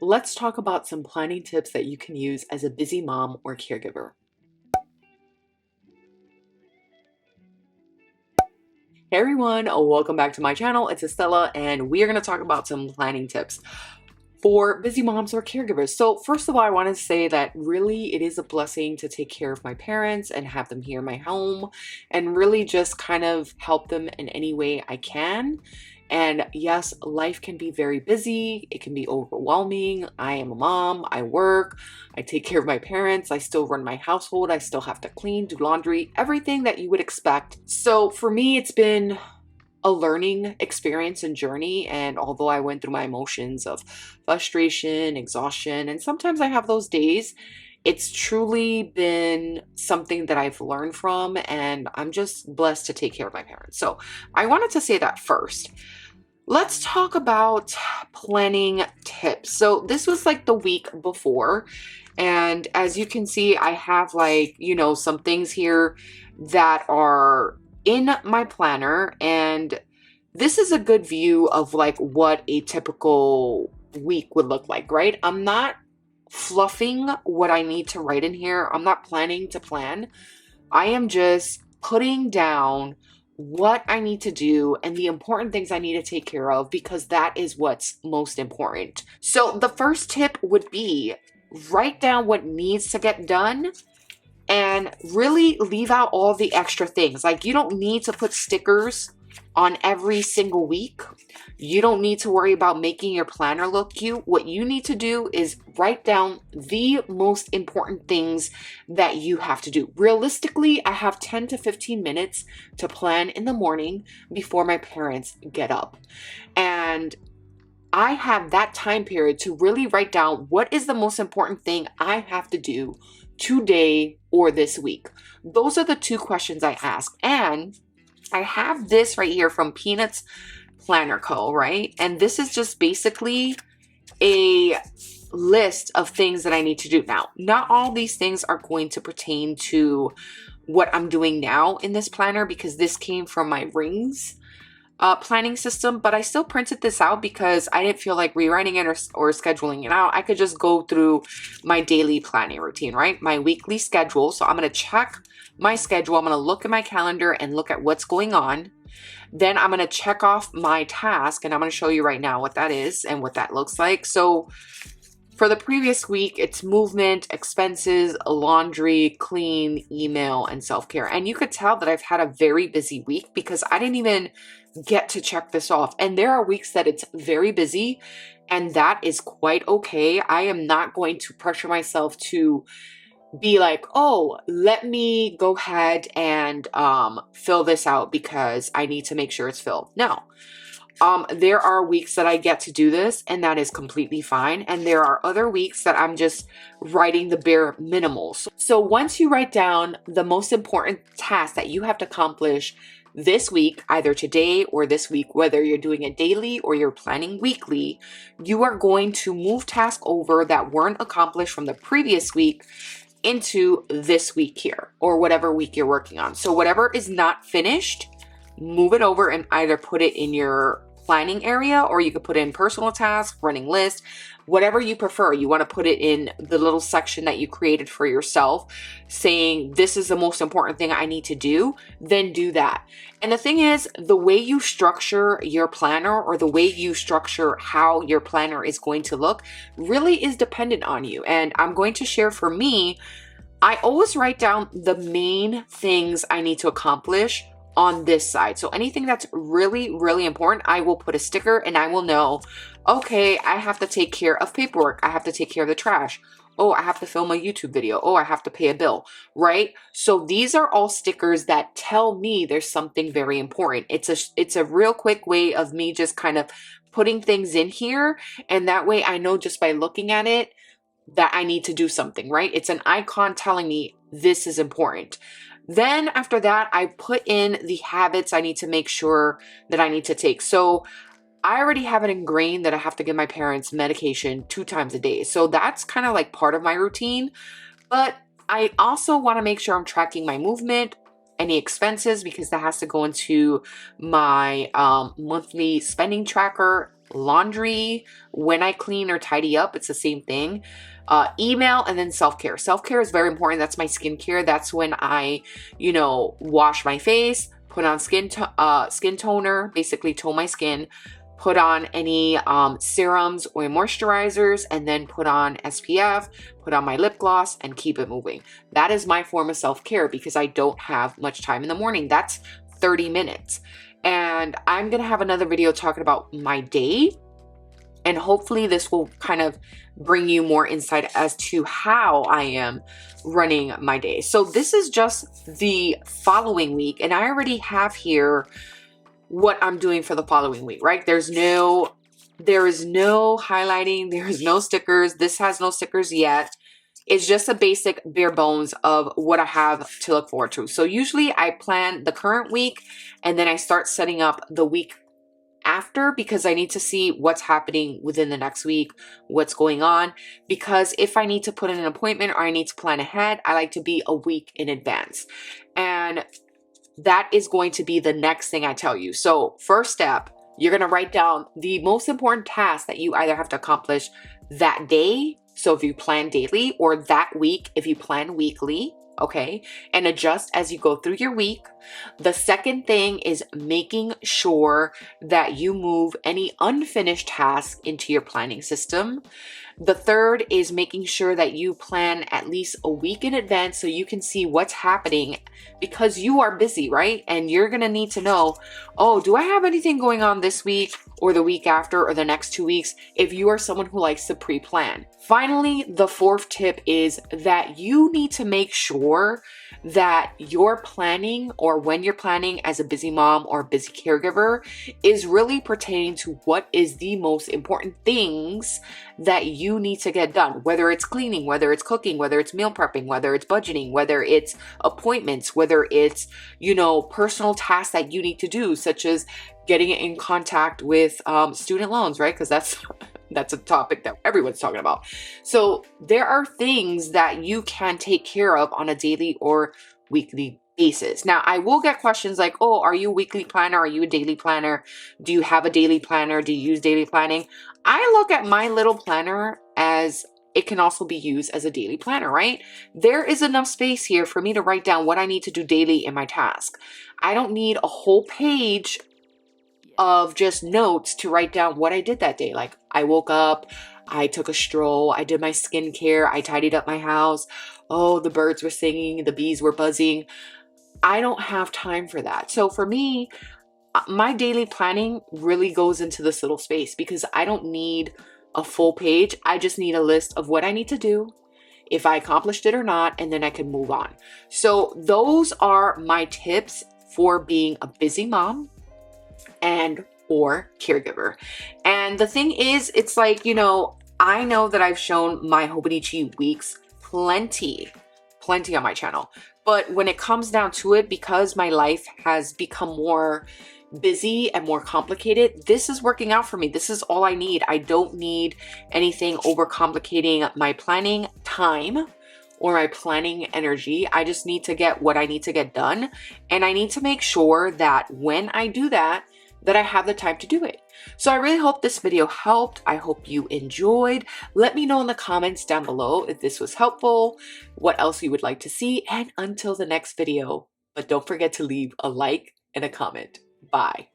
let's talk about some planning tips that you can use as a busy mom or caregiver. Hey everyone, welcome back to my channel. It's Estella, and we are going to talk about some planning tips for busy moms or caregivers. So first of all, I want to say that really it is a blessing to take care of my parents and have them here in my home and really just kind of help them in any way I can. And yes, life can be very busy. It can be overwhelming. I am a mom. I work. I take care of my parents. I still run my household. I still have to clean, do laundry, everything that you would expect. So for me, it's been a learning experience and journey. And although I went through my emotions of frustration, exhaustion, and sometimes I have those days, it's truly been something that I've learned from, and I'm just blessed to take care of my parents. So I wanted to say that first. Let's talk about planning tips. So this was like the week before, and as you can see, I have some things here that are in my planner, and this is a good view of like what a typical week would look like, right? I'm not fluffing what I need to write in here. I'm not planning to plan. I am just putting down what I need to do and the important things I need to take care of because that is what's most important. So the first tip would be write down what needs to get done and really leave out all the extra things. Like, you don't need to put stickers on every single week. You don't need to worry about making your planner look cute. What you need to do is write down the most important things that you have to do. Realistically, I have 10 to 15 minutes to plan in the morning before my parents get up. And I have that time period to really write down what is the most important thing I have to do today or this week. Those are the two questions I ask. And I have this right here from Peanuts Planner Co., right? And this is just basically a list of things that I need to do. Now, not all these things are going to pertain to what I'm doing now in this planner because this came from my rings planning system, but I still printed this out because I didn't feel like rewriting it or scheduling it out. I could just go through my daily planning routine, right? My weekly schedule. So I'm going to check my schedule. I'm going to look at my calendar and look at what's going on. Then I'm going to check off my task, and I'm going to show you right now what that is and what that looks like. So for the previous week, it's movement, expenses, laundry, clean, email, and self-care. And you could tell that I've had a very busy week because I didn't even get to check this off. And there are weeks that it's very busy, and that is quite okay. I am not going to pressure myself to be like, oh, let me go ahead and fill this out because I need to make sure it's filled. No. There are weeks that I get to do this, and that is completely fine. And there are other weeks that I'm just writing the bare minimals. So once you write down the most important task that you have to accomplish this week, either today or this week, whether you're doing it daily or you're planning weekly, you are going to move tasks over that weren't accomplished from the previous week into this week here, or whatever week you're working on. So whatever is not finished, move it over and either put it in your planning area, or you could put in personal tasks, running list, whatever you prefer. You want to put it in the little section that you created for yourself, saying this is the most important thing I need to do, then do that. And the thing is, the way you structure your planner or the way you structure how your planner is going to look really is dependent on you. And I'm going to share for me, I always write down the main things I need to accomplish on this side. So anything that's really, really important, I will put a sticker and I will know, okay, I have to take care of paperwork. I have to take care of the trash. Oh, I have to film a YouTube video. Oh, I have to pay a bill, right? So these are all stickers that tell me there's something very important. It's a real quick way of me just kind of putting things in here. And that way I know just by looking at it that I need to do something, right? It's an icon telling me this is important. Then after that, I put in the habits I need to make sure that I need to take. So I already have it ingrained that I have to give my parents medication 2 times a day. So that's kind of like part of my routine. But I also want to make sure I'm tracking my movement, any expenses, because that has to go into my monthly spending tracker. laundry, when I clean or tidy up, it's the same thing. Email, and then self-care. Self-care is very important. That's my skincare. That's when I, wash my face, put on skin toner, basically tone my skin, put on any serums or moisturizers, and then put on SPF, put on my lip gloss, and keep it moving. That is my form of self-care because I don't have much time in the morning. That's 30 minutes. And I'm going to have another video talking about my day. And hopefully this will kind of bring you more insight as to how I am running my day. So this is just the following week. And I already have here what I'm doing for the following week, right? There is no highlighting. There is no stickers. This has no stickers yet. It's just a basic bare bones of what I have to look forward to. So usually I plan the current week and then I start setting up the week after, because I need to see what's happening within the next week, what's going on. Because if I need to put in an appointment or I need to plan ahead, I like to be a week in advance. And that is going to be the next thing I tell you. So first step, you're going to write down the most important tasks that you either have to accomplish that day, so if you plan daily, or that week if you plan weekly, okay? And adjust as you go through your week. The second thing is making sure that you move any unfinished tasks into your planning system. The third is making sure that you plan at least a week in advance so you can see what's happening, because you are busy, right? And you're going to need to know, oh, do I have anything going on this week or the week after or the next 2 weeks, if you are someone who likes to pre-plan. Finally, the fourth tip is that you need to make sure that your planning, or when you're planning as a busy mom or busy caregiver, is really pertaining to what is the most important things that you need to get done, whether it's cleaning, whether it's cooking, whether it's meal prepping, whether it's budgeting, whether it's appointments, whether it's, personal tasks that you need to do, such as getting in contact with student loans, right? Because that's a topic that everyone's talking about. So there are things that you can take care of on a daily or weekly basis. Now, I will get questions like, oh, are you a weekly planner? Are you a daily planner? Do you have a daily planner? Do you use daily planning? I look at my little planner as it can also be used as a daily planner, right? There is enough space here for me to write down what I need to do daily in my task. I don't need a whole page of just notes to write down what I did that day. Like, I woke up, I took a stroll, I did my skincare, I tidied up my house. Oh, the birds were singing, the bees were buzzing. I don't have time for that. So for me, my daily planning really goes into this little space because I don't need a full page. I just need a list of what I need to do, if I accomplished it or not, and then I can move on. So those are my tips for being a busy mom and or caregiver. And the thing is, it's like, I know that I've shown my Hobonichi weeks plenty on my channel. But when it comes down to it, because my life has become more busy and more complicated, this is working out for me. This is all I need. I don't need anything overcomplicating my planning time or my planning energy. I just need to get what I need to get done. And I need to make sure that when I do that I have the time to do it. So I really hope this video helped. I hope you enjoyed. Let me know in the comments down below if this was helpful, what else you would like to see, and until the next video, but don't forget to leave a like and a comment. Bye.